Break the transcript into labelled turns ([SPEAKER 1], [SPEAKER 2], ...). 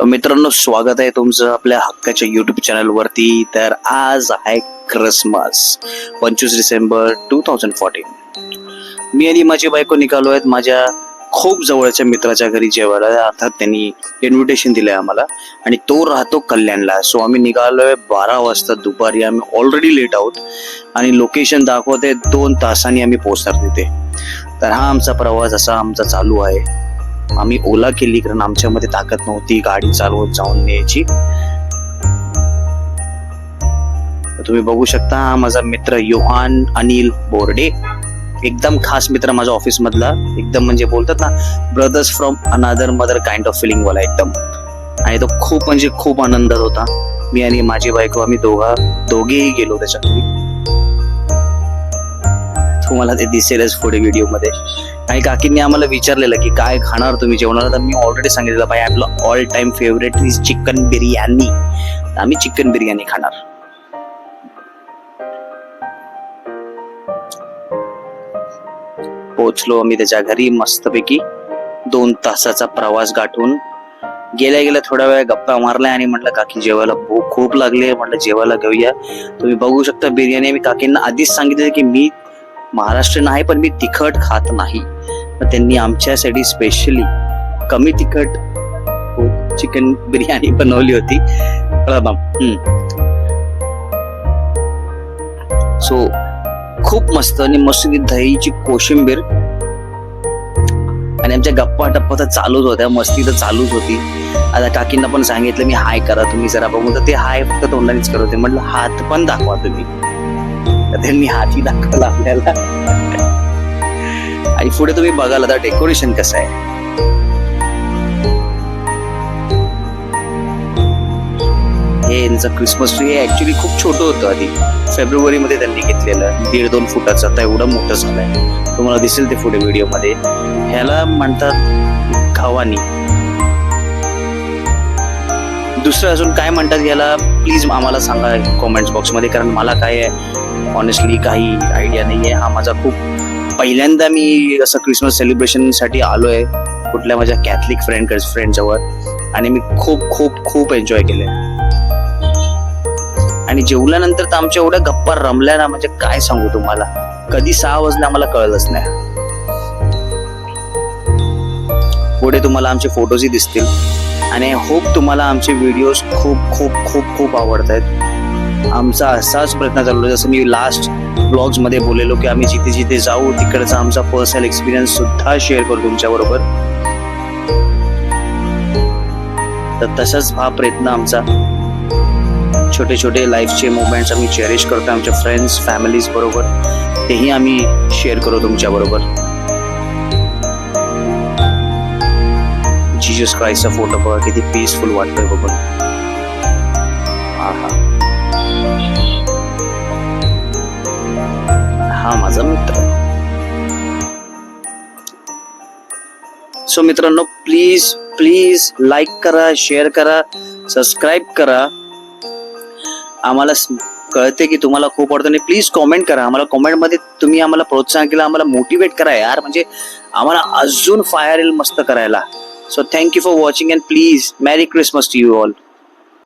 [SPEAKER 1] मित्रांनो, स्वागत आहे तुमचं आपल्या हक्काच्या युट्यूब चॅनल वरती. तर आज आहे क्रिसमस, 25 डिसेंबर 2014. मी आणि माझी बायको निघालो आहेत माझ्या खूप जवळच्या मित्राच्या घरी जेवायला. अर्थात त्यांनी इन्व्हिटेशन दिलंय आम्हाला आणि तो राहतो कल्याणला. सो आम्ही निघालोय 12 वाजता दुपारी. आम्ही ऑलरेडी लेट आहोत आणि लोकेशन दाखवते 2 तासांनी आम्ही पोहोचणार तिथे. तर हा आमचा प्रवास असा आमचा चालू आहे. आम्ही ओला केली कारण आमच्यामध्ये ताकद नव्हती गाडी चालवत जाऊन न्यायची. तुम्ही बघू शकता हा माझा मित्र योहान अनिल बोर्डे, एकदम खास मित्र माझ्या ऑफिस मधला. एकदम म्हणजे बोलतात ना, brothers from another mother kind of feeling वाला एकदम. आणि तो खूप म्हणजे खूप आनंदात होता. मी आणि माझी बायको आम्ही दोघेही गेलो त्याच्या घरी. तुम्हाला ते दिसेलच पुढे व्हिडिओ मध्ये. आणि काकींनी आम्हाला विचारलेलं की काय खाणार तुम्ही जेवणाला. तर मी ऑलरेडी सांगितलेलं भाई आपलं all time favourite is chicken biryani. आम्ही चिकन बिर्याणी खाणार. पोहोचलो आम्ही त्याच्या घरी मस्तपैकी. 2 तासाचा प्रवास गाठून गेल्या गेल्या थोड्या वेळ गप्पा मारल्या आणि म्हटलं काकी जेवायला भूक खूप लागली, म्हटलं जेवायला घेऊया. तुम्ही बघू शकता बिर्याणी. मी काकींना आधीच सांगितलं की मी महाराष्ट्रीयन आहे पण मी तिखट खात नाही. त्यांनी आमच्यासाठी स्पेशली कमी तिखट चिकन बिर्याणी बनवली होती. सो खूप मस्त आणि मस्त दहीची कोशिंबीर. आणि आमच्या गप्पा टप्पा तर चालूच होत्या, मस्ती तर चालूच होती. आता काकींना पण सांगितलं मी हाय करा तुम्ही जरा बघू. तर ते हाय फक्त तोंडानेच करत होते. म्हटलं हात पण दाखवा तुम्ही. त्यांनी हाती दाखवला आपल्याला. आणि पुढे तुम्ही बघाल आता डेकोरेशन कसं आहे. हे यांचं क्रिसमस ट्री ऍक्च्युली खूप छोटं होतं आधी. फेब्रुवारी मध्ये त्यांनी घेतलेलं 1.5-2 फुटाचं. आता एवढं मोठं झालंय. तुम्हाला दिसेल ते पुढे व्हिडिओ मध्ये. ह्याला म्हणतात घावानी. दुसरं अजून काय म्हणतात याला प्लीज आम्हाला सांगा कॉमेंट्स बॉक्स मध्ये, कारण मला काय आहे ऑनेस्टली काही आयडिया नाहीये. हा माझा खूप पहिल्यांदा मी असं क्रिसमस सेलिब्रेशन साठी आलोय कुठल्या माझ्या कॅथलिक फ्रेंड जवळ. आणि मी खूप खूप खूप एन्जॉय केले. आणि जेवल्यानंतर तर आमच्या एवढ्या गप्पा रमल्या ना, म्हणजे काय सांगू तुम्हाला. कधी 6 वाजले आम्हाला कळलंच नाही. पुढे तुम्हाला आमचे फोटोजही दिसतील. आणि होप तुम्हाला आमचे व्हिडिओज खूप खूप खूप खूप आवडत आहेत. आमचा असाच प्रयत्न चालू आहे. जसं मी लास्ट ब्लॉग्स मध्ये बोललेलो की आम्ही जिथे जिथे जाऊ तिकडचा आमचा पर्सनल एक्सपिरियन्स सुद्धा शेअर करू तुमच्या बरोबर. तर तसाच हा प्रयत्न आमचा. छोटे छोटे लाईफचे मोमेंट्स आम्ही चेरिश करतो आमच्या फ्रेंड्स फॅमिलीज बरोबर. तेही आम्ही शेअर करू तुमच्या बरोबर. जीसस क्राइस्टचा फोटो बघा किती पीसफुल वाटतोय बघून. हा माझा मित्र. सो मित्रांनो, प्लीज प्लीज लाईक करा, शेअर करा, सबस्क्राईब करा. आम्हाला कळते की तुम्हाला खूप आवडतं. आणि प्लीज कॉमेंट करा आम्हाला. कॉमेंटमध्ये तुम्ही आम्हाला प्रोत्साहन केलं, आम्हाला मोटिवेट करा यार. म्हणजे आम्हाला अजून फायर येईल मस्त करायला. So thank you for watching and please Merry Christmas to you all.